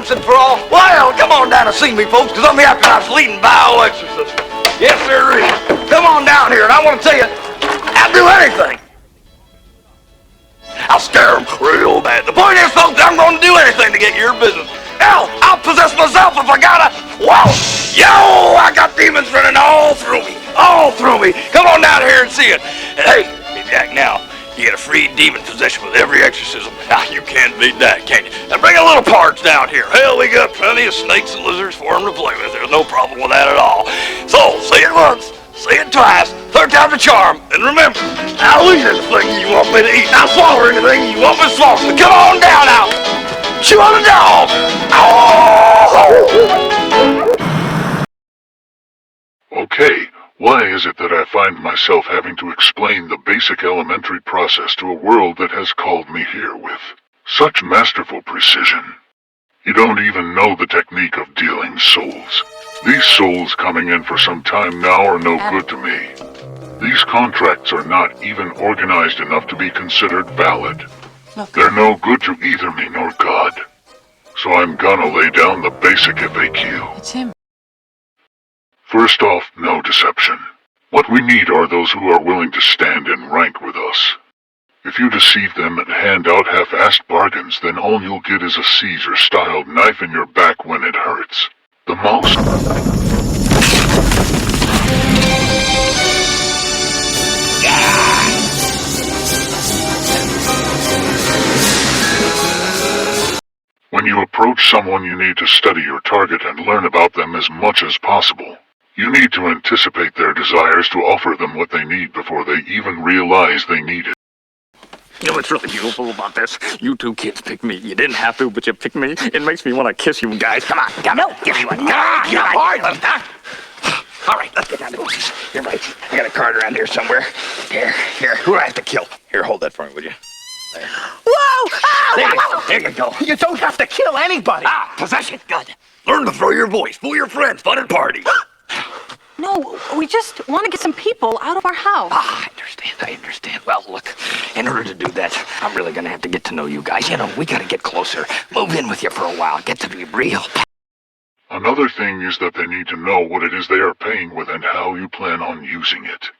once and for all? Well, come on down and see me, folks, because I'm the after-house leading bioexorcist. Yes, sir. Come on down here, and I want to tell you, I'll do anything. I'll scare them real bad. The point is, folks, I'm going to do anything to get your business. Hell, I'll possess myself if I gotta. Whoa! Yo, I got demons running all through me. All through me. Come on down here and see it. And hey, Jack, now, you get a free demon possession with every exorcism. Now, you can't beat that, can you? Now, bring a little parts down here. Hell, we got plenty of snakes and lizards for them to play with. There's no problem with that at all. So, say it once, say it twice, third time's a charm. And remember, I'll eat anything you want me to eat. I'll swallow anything you want me to swallow. So come on down now. Chew on the dog. Okay. Why is it that I find myself having to explain the basic elementary process to a world that has called me here with such masterful precision? You don't even know the technique of dealing souls. These souls coming in for some time now are no good to me. These contracts are not even organized enough to be considered valid. They're no good to either me nor God. So I'm gonna lay down the basic FAQ. It's him. First off, no deception. What we need are those who are willing to stand in rank with us. If you deceive them and hand out half-assed bargains, then all you'll get is a Caesar-styled knife in your back when it hurts. The most. When you approach someone, you need to study your target and learn about them as much as possible. You need to anticipate their desires to offer them what they need before they even realize they need it. You know what's really beautiful about this? You two kids picked me. You didn't have to, but you picked me. It makes me want to kiss you guys. Come on, come on. Give me one. All right, let's get down to business. You're right. I got a card around here somewhere. Here. Who do I have to kill? Here, hold that for me, would you? There. Whoa! Ah! There you go. You don't have to kill anybody. Possession. Good. Learn to throw your voice. Fool your friends. Fun and party. No, we just want to get some people out of our house. I understand. Well, look, in order to do that, I'm really gonna have to get to know you guys. You know, we gotta get closer. Move in with you for a while. Get to be real. Another thing is that they need to know what it is they are paying with and how you plan on using it.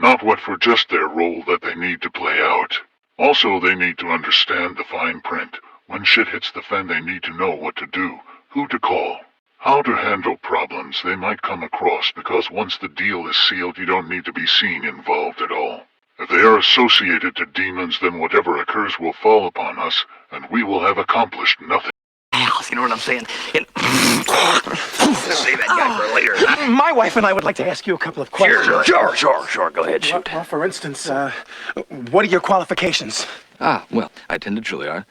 Not what for just their role that they need to play out. Also, they need to understand the fine print. When shit hits the fan, they need to know what to do, who to call, how to handle problems they might come across, because once the deal is sealed, you don't need to be seen involved at all. If they are associated to demons, then whatever occurs will fall upon us, and we will have accomplished nothing. You know what I'm saying? Save that guy for later. My wife and I would like to ask you a couple of questions. Sure. Go ahead, shoot. Well, for instance, what are your qualifications? Well, I attended Juilliard.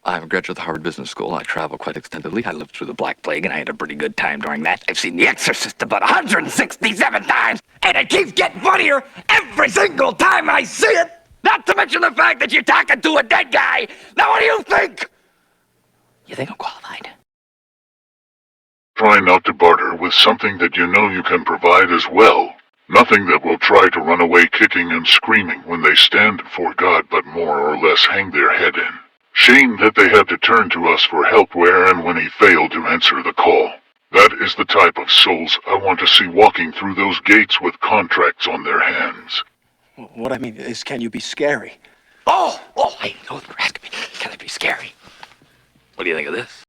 I'm a graduate of the Harvard Business School. I travel quite extensively. I lived through the Black Plague, and I had a pretty good time during that. I've seen The Exorcist about 167 times, and it keeps getting funnier every single time I see it. Not to mention the fact that you're talking to a dead guy. Now, what do you think? You think I'm qualified? Try not to barter with something that you know you can provide as well. Nothing that will try to run away kicking and screaming when they stand before God, but more or less hang their head in. Shame that they had to turn to us for help where and when he failed to answer the call. That is the type of souls I want to see walking through those gates with contracts on their hands. What I mean is, can you be scary? Oh, I know they're asking me. Can it be scary? What do you think of this?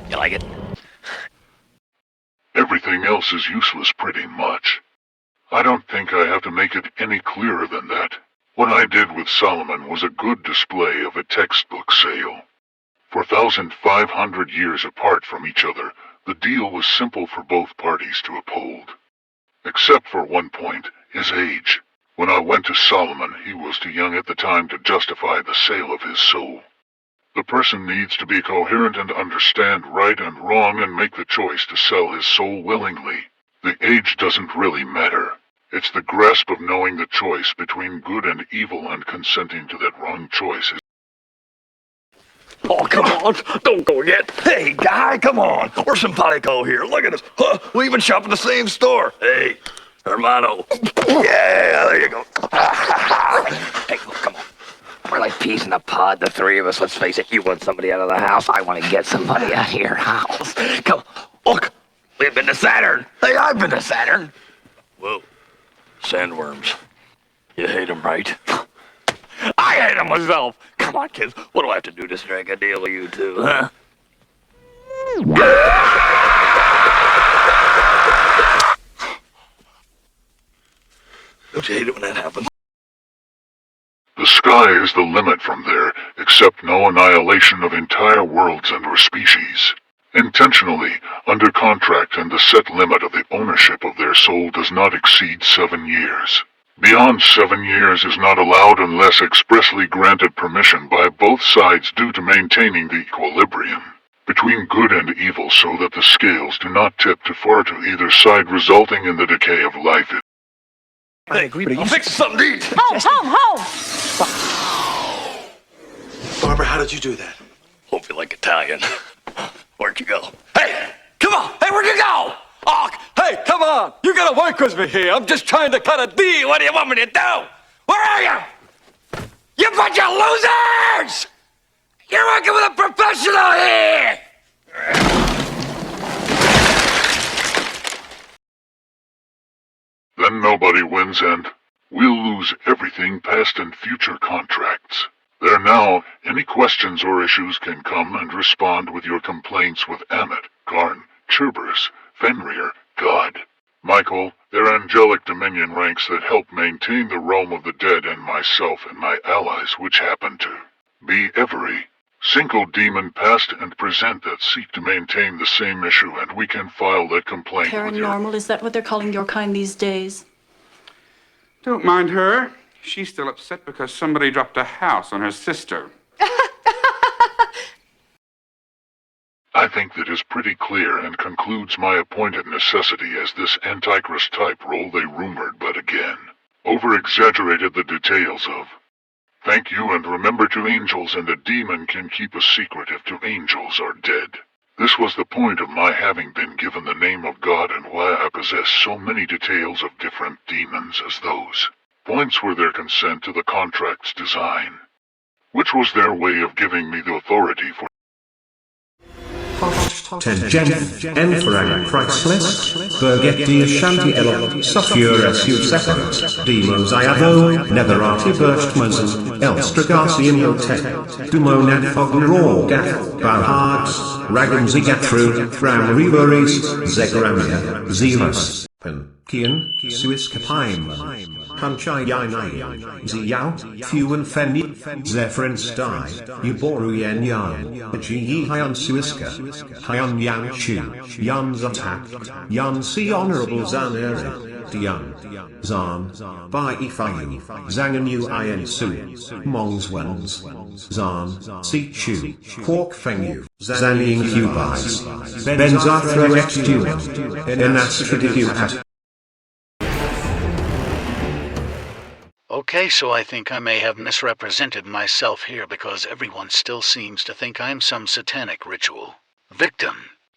You like it? Everything else is useless pretty much. I don't think I have to make it any clearer than that. What I did with Solomon was a good display of a textbook sale. For 1,500 years apart from each other, the deal was simple for both parties to uphold. Except for one point, his age. When I went to Solomon, he was too young at the time to justify the sale of his soul. The person needs to be coherent and understand right and wrong and make the choice to sell his soul willingly. The age doesn't really matter. It's the grasp of knowing the choice between good and evil and consenting to that wrong choice. Oh, come on. Don't go yet. Hey, guy, come on. We're simpatico here. Look at us. Huh, we even shop at the same store. Hey, hermano. Yeah, there you go. Hey, look, come on. We're like peas in a pod, the three of us. Let's face it, you want somebody out of the house. I want to get somebody out of your house. Come, look, we've been to Saturn. Hey, I've been to Saturn. Whoa. Sandworms. You hate them, right? I hate them myself. Come on, kids. What do I have to do to strike a deal with you two, huh? Don't you hate it when that happens? The sky is the limit from there, except no annihilation of entire worlds and/or species. Intentionally, under contract, and the set limit of the ownership of their soul does not exceed 7 years. Beyond 7 years is not allowed unless expressly granted permission by both sides due to maintaining the equilibrium between good and evil so that the scales do not tip too far to either side, resulting in the decay of life. I agree, but I'm fixing something to eat. Home! Barbara, how did you do that? Hope you like Italian. Where'd you go? Hey, come on. Hey, where'd you go? Oh, hey, come on! You gotta work with me here. I'm just trying to cut a deal. What do you want me to do? Where are you? You bunch of losers! You're working with a professional here! Then nobody wins and we'll lose everything, past and future contracts. There now, any questions or issues can come and respond with your complaints with Amit, Karn, Cerberus, Fenrir, God, Michael, their angelic dominion ranks that help maintain the realm of the dead, and myself and my allies, which happen to be every single demon past and present that seek to maintain the same issue, and we can file that complaint with your... Paranormal, is that what they're calling your kind these days? Don't mind her. She's still upset because somebody dropped a house on her sister. I think that is pretty clear and concludes my appointed necessity as this Antichrist type role they rumored, but again, over-exaggerated the details of. Thank you, and remember, to angels and a demon can keep a secret if two angels are dead. This was the point of my having been given the name of God, and why I possess so many details of different demons as those. Points were their consent to the contract's design, which was their way of giving me the authority for Ten Enfrang Priceless, Birget di Ashanti El, Safura Su Separate, Demos Iado, Netherati Burstmazen, Elstragasian Hotel, Dumonat Fogler Gath, Balhards, Ragam Zigatru, Ram Reveries, Zegramia, Zealous, Kian, Suis Kapaim, Punchai Yanai, Ziao, Fuan Fenny, Zephyrin Stai, Uboru Yen Yan, Ji Hyan Suiska, Hyan Yang Chu, Yan Zatak, Yan Si Honorable Zan Eri, Dian, Zan, Bai Ifayu, Zangan Yu Ien Su, Mongs Wens, Zan, Si Chu, Quark Fengu, Zan Ying Hu Bais, Benzathro X Duin, Enastradidu At. Okay, so I think I may have misrepresented myself here, because everyone still seems to think I'm some satanic ritual. Victim.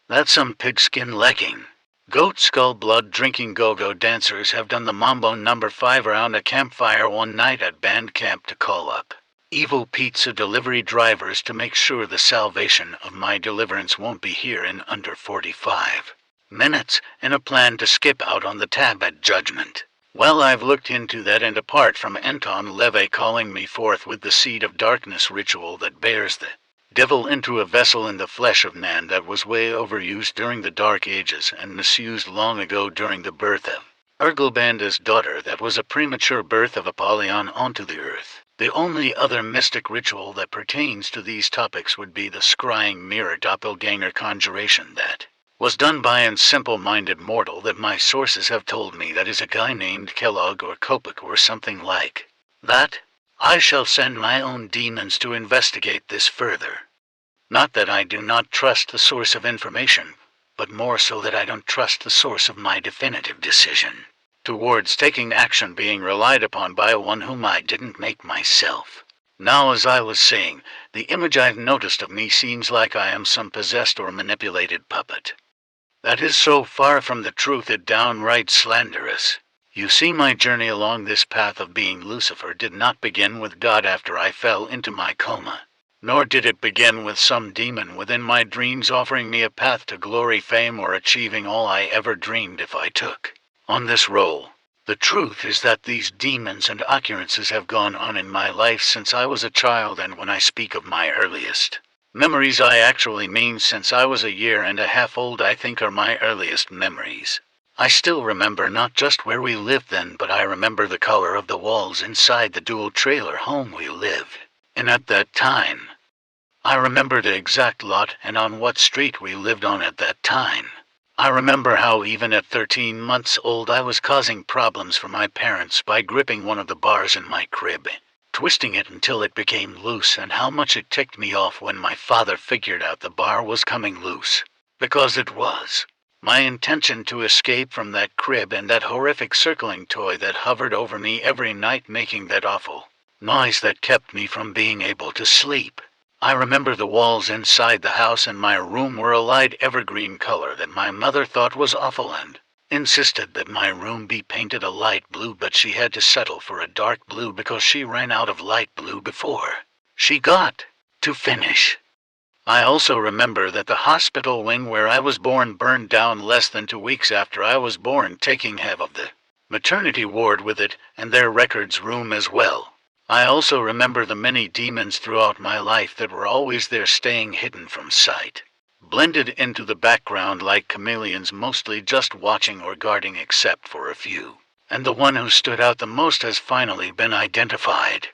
That's some pigskin legging. Goat skull blood drinking go-go dancers have done the Mambo number 5 around a campfire one night at band camp to call up evil pizza delivery drivers to make sure the salvation of my deliverance won't be here in under 45 minutes, in a plan to skip out on the tab at judgment. Well, I've looked into that, and apart from Anton Leve calling me forth with the seed of darkness ritual that bears the devil into a vessel in the flesh of man that was way overused during the Dark Ages and misused long ago during the birth of Ergelbanda's daughter, that was a premature birth of Apollyon onto the earth. The only other mystic ritual that pertains to these topics would be the scrying mirror doppelganger conjuration that was done by a simple-minded mortal that my sources have told me that is a guy named Kellogg or Kopek or something like that. I shall send my own demons to investigate this further. Not that I do not trust the source of information, but more so that I don't trust the source of my definitive decision towards taking action being relied upon by one whom I didn't make myself. Now, as I was saying, the image I've noticed of me seems like I am some possessed or manipulated puppet. That is so far from the truth it downright slanderous. You see, my journey along this path of being Lucifer did not begin with God after I fell into my coma. Nor did it begin with some demon within my dreams offering me a path to glory, fame, or achieving all I ever dreamed if I took on this role. The truth is that these demons and occurrences have gone on in my life since I was a child, and when I speak of my earliest memories, I actually mean since I was a year and a half old. I think are my earliest memories. I still remember not just where we lived then, but I remember the color of the walls inside the dual trailer home we lived in at that time. I remember the exact lot and on what street we lived on at that time. I remember how even at 13 months old I was causing problems for my parents by gripping one of the bars in my crib, twisting it until it became loose, and how much it ticked me off when my father figured out the bar was coming loose. Because it was. My intention to escape from that crib and that horrific circling toy that hovered over me every night, making that awful noise that kept me from being able to sleep. I remember the walls inside the house in my room were a light evergreen color that my mother thought was awful and insisted that my room be painted a light blue, but she had to settle for a dark blue because she ran out of light blue before she got to finish. I also remember that the hospital wing where I was born burned down less than 2 weeks after I was born, taking half of the maternity ward with it and their records room as well. I also remember the many demons throughout my life that were always there, staying hidden from sight, blended into the background like chameleons, mostly just watching or guarding except for a few. And the one who stood out the most has finally been identified.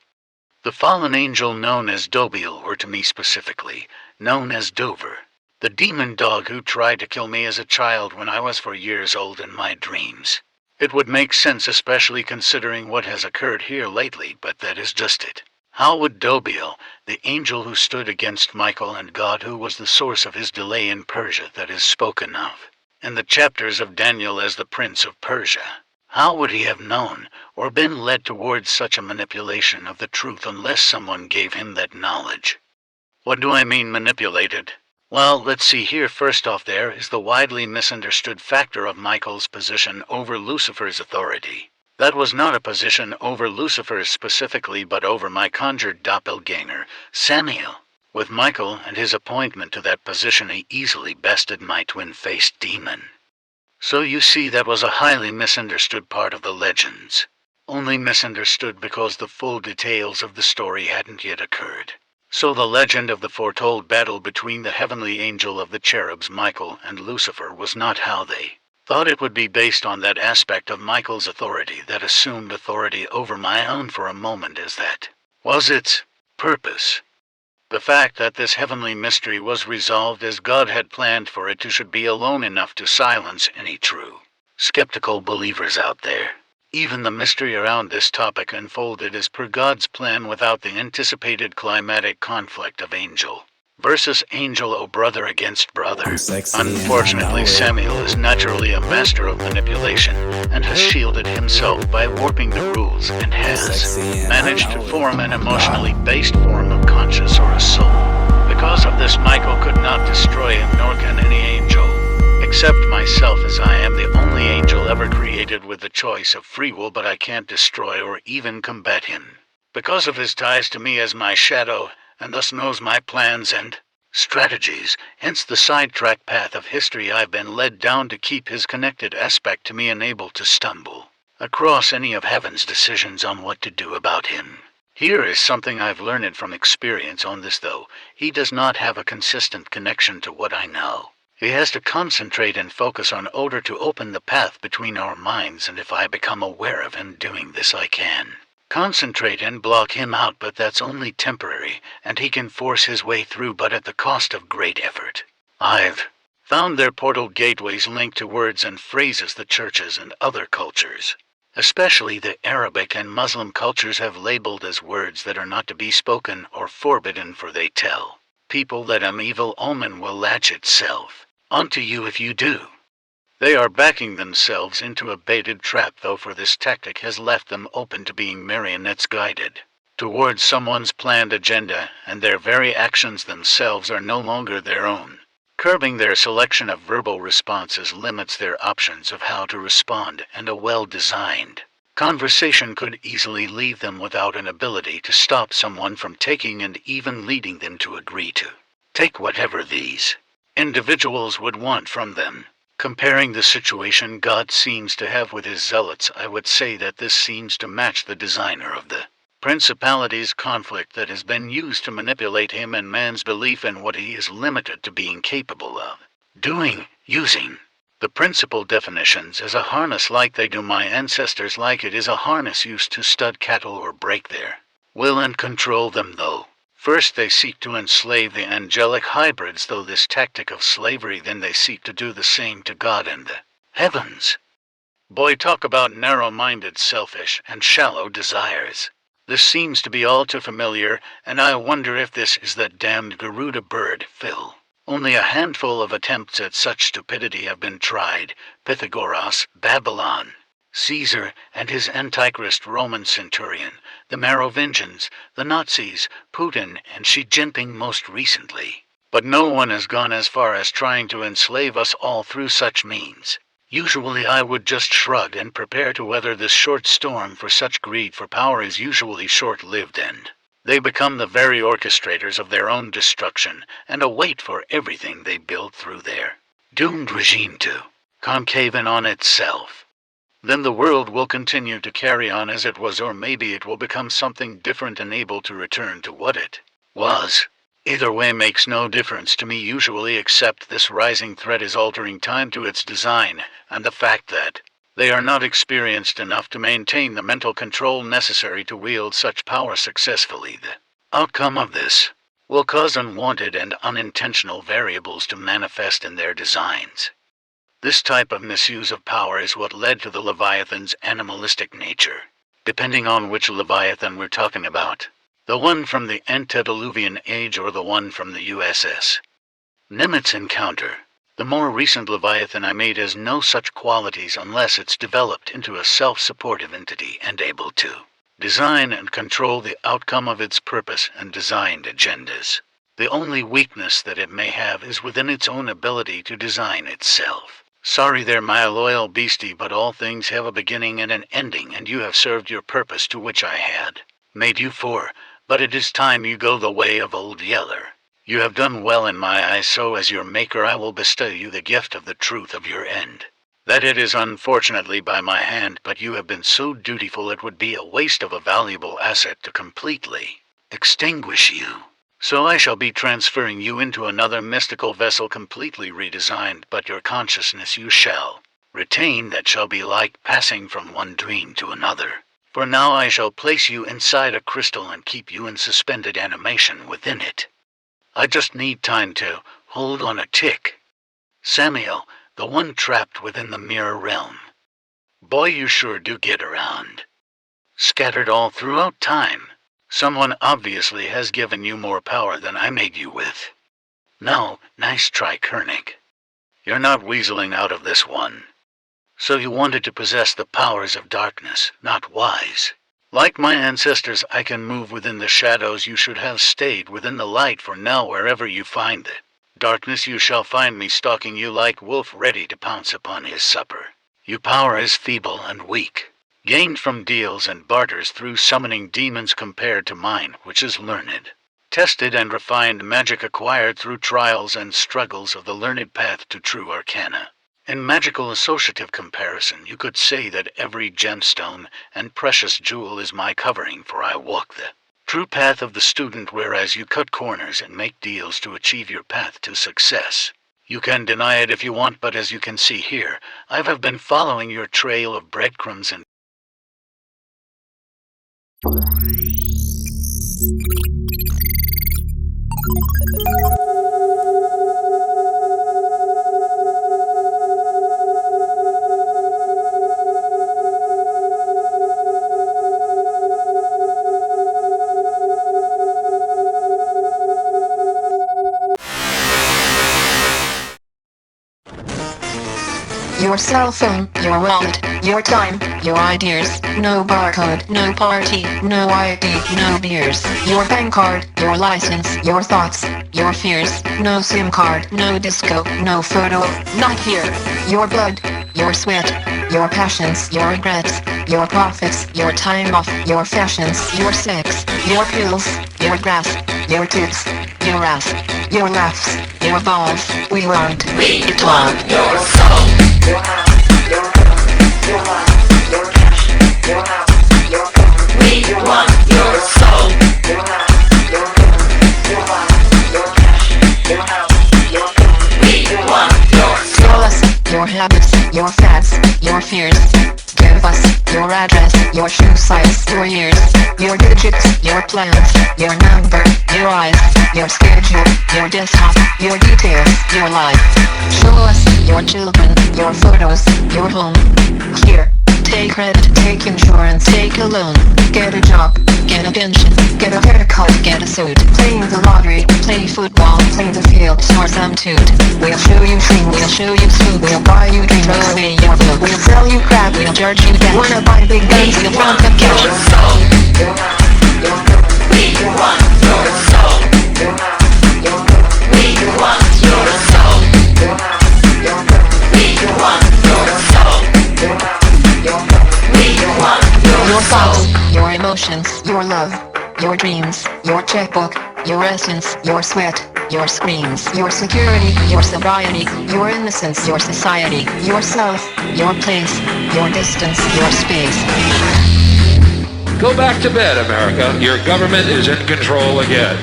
The fallen angel known as Dobiel, or to me specifically, known as Dover. The demon dog who tried to kill me as a child when I was 4 years old in my dreams. It would make sense, especially considering what has occurred here lately, but that is just it. How would Dobiel, the angel who stood against Michael and God, who was the source of his delay in Persia that is spoken of in the chapters of Daniel as the Prince of Persia, how would he have known or been led towards such a manipulation of the truth unless someone gave him that knowledge? What do I mean manipulated? Well, let's see here. First off, there is the widely misunderstood factor of Michael's position over Lucifer's authority. That was not a position over Lucifer's specifically, but over my conjured doppelganger, Samuel. With Michael and his appointment to that position, he easily bested my twin-faced demon. So you see, that was a highly misunderstood part of the legends. Only misunderstood because the full details of the story hadn't yet occurred. So the legend of the foretold battle between the heavenly angel of the cherubs, Michael, and Lucifer was not how they thought it would be, based on that aspect of Michael's authority that assumed authority over my own for a moment, as that was its purpose. The fact that this heavenly mystery was resolved as God had planned for it to should be alone enough to silence any true skeptical believers out there. Even the mystery around this topic unfolded as per God's plan without the anticipated climatic conflict of angel versus angel, or brother against brother. Unfortunately, Samuel is naturally a master of manipulation and has shielded himself by warping the rules, and has managed to form an emotionally based form of conscience or a soul. Because of this, Michael could not destroy him, nor can any angel. Except myself, as I am the only angel ever created with the choice of free will, but I can't destroy or even combat him. Because of his ties to me as my shadow, and thus knows my plans and strategies, hence the sidetrack path of history I've been led down to keep his connected aspect to me unable to stumble across any of heaven's decisions on what to do about him. Here is something I've learned from experience on this, though. He does not have a consistent connection to what I know. He has to concentrate and focus on order to open the path between our minds, and if I become aware of him doing this, I can concentrate and block him out, but that's only temporary, and he can force his way through, but at the cost of great effort. I've found their portal gateways linked to words and phrases the churches and other cultures, especially the Arabic and Muslim cultures, have labeled as words that are not to be spoken or forbidden, for they tell people that an evil omen will latch itself onto you if you do. They are backing themselves into a baited trap, though, for this tactic has left them open to being marionettes guided towards someone's planned agenda, and their very actions themselves are no longer their own. Curbing their selection of verbal responses limits their options of how to respond, and a well-designed conversation could easily leave them without an ability to stop someone from taking and even leading them to agree to take whatever these individuals would want from them. Comparing the situation God seems to have with his zealots, I would say that this seems to match the designer of the principality's conflict that has been used to manipulate him and man's belief in what he is limited to being capable of doing, using the principal definitions as a harness like they do my ancestors, like it is a harness used to stud cattle or break their will and control them, though. First they seek to enslave the angelic hybrids, though this tactic of slavery, then they seek to do the same to God and the heavens. Boy, talk about narrow-minded, selfish, and shallow desires. This seems to be all too familiar, and I wonder if this is that damned Garuda bird, Phil. Only a handful of attempts at such stupidity have been tried: Pythagoras, Babylon, Caesar and his Antichrist Roman centurion, the Merovingians, the Nazis, Putin, and Xi Jinping most recently. But no one has gone as far as trying to enslave us all through such means. Usually I would just shrug and prepare to weather this short storm, for such greed for power is usually short-lived, and they become the very orchestrators of their own destruction and await for everything they build through their doomed regime to concave in on itself. Then the world will continue to carry on as it was, or maybe it will become something different and able to return to what it was. Either way makes no difference to me usually, except this rising threat is altering time to its design, and the fact that they are not experienced enough to maintain the mental control necessary to wield such power successfully. The outcome of this will cause unwanted and unintentional variables to manifest in their designs. This type of misuse of power is what led to the Leviathan's animalistic nature, depending on which Leviathan we're talking about. The one from the antediluvian age or the one from the USS Nimitz encounter. The more recent Leviathan I made has no such qualities unless it's developed into a self-supportive entity and able to design and control the outcome of its purpose and designed agendas. The only weakness that it may have is within its own ability to design itself. Sorry there, my loyal beastie, but all things have a beginning and an ending, and you have served your purpose to which I had made you for, but it is time you go the way of Old Yeller. You have done well in my eyes, so as your maker I will bestow you the gift of the truth of your end. That it is unfortunately by my hand, but you have been so dutiful it would be a waste of a valuable asset to completely extinguish you. So I shall be transferring you into another mystical vessel completely redesigned, but your consciousness you shall retain. That shall be like passing from one dream to another. For now I shall place you inside a crystal and keep you in suspended animation within it. I just need time to hold on a tick. Samuel, the one trapped within the mirror realm. Boy, you sure do get around. Scattered all throughout time. Someone obviously has given you more power than I made you with. No, nice try, Koenig. You're not weaseling out of this one. So you wanted to possess the powers of darkness, not wise. Like my ancestors, I can move within the shadows. You should have stayed within the light, for now wherever you find the darkness you shall find me stalking you like wolf ready to pounce upon his supper. Your power is feeble and weak, gained from deals and barters through summoning demons, compared to mine, which is learned, tested and refined magic acquired through trials and struggles of the learned path to true arcana. In magical associative comparison, you could say that every gemstone and precious jewel is my covering, for I walk the true path of the student, whereas you cut corners and make deals to achieve your path to success. You can deny it if you want, but as you can see here, I have been following your trail of breadcrumbs and You your cell phone, your wallet, your time, your ideas. No barcode, no party, no ID, no beers. Your bank card, your license, your thoughts, your fears. No SIM card, no disco, no photo, not here. Your blood, your sweat, your passions, your regrets, your profits, your time off, your fashions, your sex, your pills, your grass, your tits, your ass, your laughs, your balls. We want your soul. Your house, your home, your life, your cash, your house, your phone. We want your soul. Your house, your home, your life, your cash, your house, your phone. We want your soul. Tell us your habits, your fads, your fears. Give us your address, your shoe size, your years, your digits, your plans, your number, your eyes, your schedule, your desktop, your details, your life. Show us your children, your photos, your home. Here, take credit, take insurance, take a loan, get a job, get a pension, get a haircut, get a suit, playing the lottery, play football, play the field, snore some toot. We'll show you things, we'll show you food, we'll buy you drinks, throw away your book, we'll sell you crap, we'll charge you debt. Wanna buy big guns, we'll want the cash. Your soul, your house, your home. We want your soul. Your house, your home. We want your soul. Your house, your home. We want your soul. Your house, your home. We want your thoughts, your emotions, your love, your dreams, your checkbook, your essence, your sweat, your screams, your security, your sobriety, your innocence, your society, yourself, your place, your distance, your space. Go back to bed, America. Your government is in control again.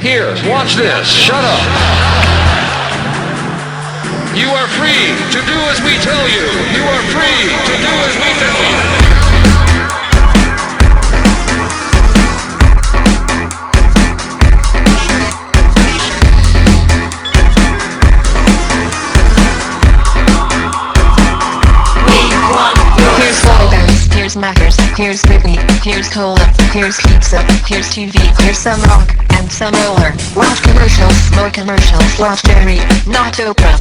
Here, watch this. Shut up. You are free to do as we tell you. You are free to do as we tell you. Here's Mackers, here's Britney, here's Cola, here's pizza, here's TV, here's some rock, and some roller. Watch commercials, more commercials, watch Jerry, not Oprah.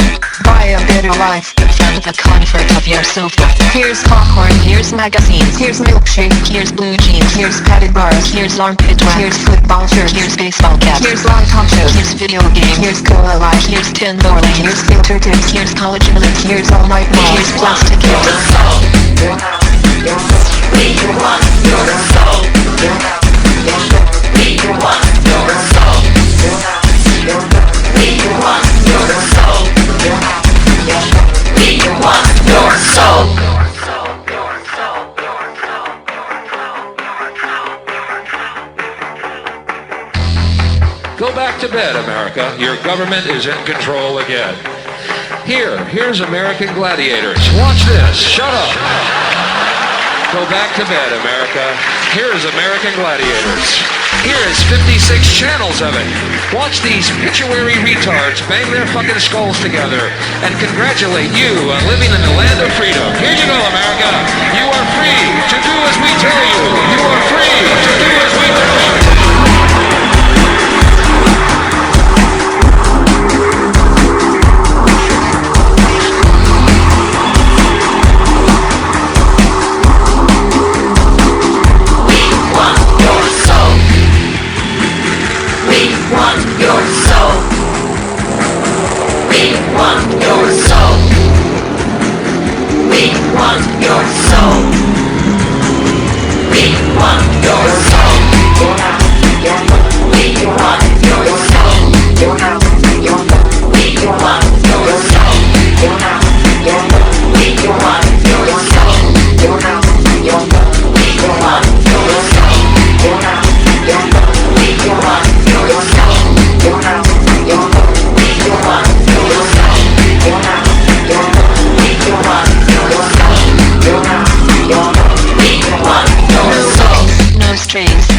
Buy a better life, from the comfort of your sofa. Here's popcorn, here's magazines, here's milkshake, here's blue jeans, here's padded bars, here's armpit wax, here's football shirts, here's baseball caps, here's live talk shows, here's video games, here's Cola Light, here's Tin Dorley, here's filter tips, here's college blitz, here's all night mall, here's plastic kids. Your house, your home. We want your soul. Your house, your home. We want your soul. Your house, your home. We want your soul. Your house, your home. We want your soul. Go back to bed, America. Your government is in control again. Here's American Gladiators. Watch this. Shut up. Go back to bed, America. Here is American Gladiators. Here is 56 channels of it. Watch these pituitary retards bang their fucking skulls together and congratulate you on living in the land of freedom. Here you go, America. You are free to do as we tell you. You are free to do as we tell you.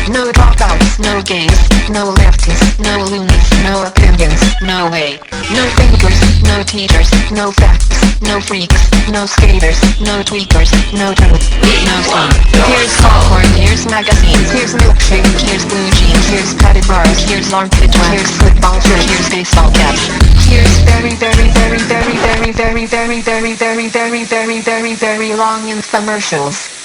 No dropouts, no gays, no lefties, no loonies, no opinions, no way. No thinkers, no teachers, no facts, no freaks, no skaters, no tweakers, no truth, no fun. Here's popcorn, here's magazines, here's milkshake, here's blue jeans, here's padded bars, here's armpit wax, here's football shirts, here's baseball caps. appears very, very, very, very, very, very, very, very, very, very, very, very, very, very long infomercials.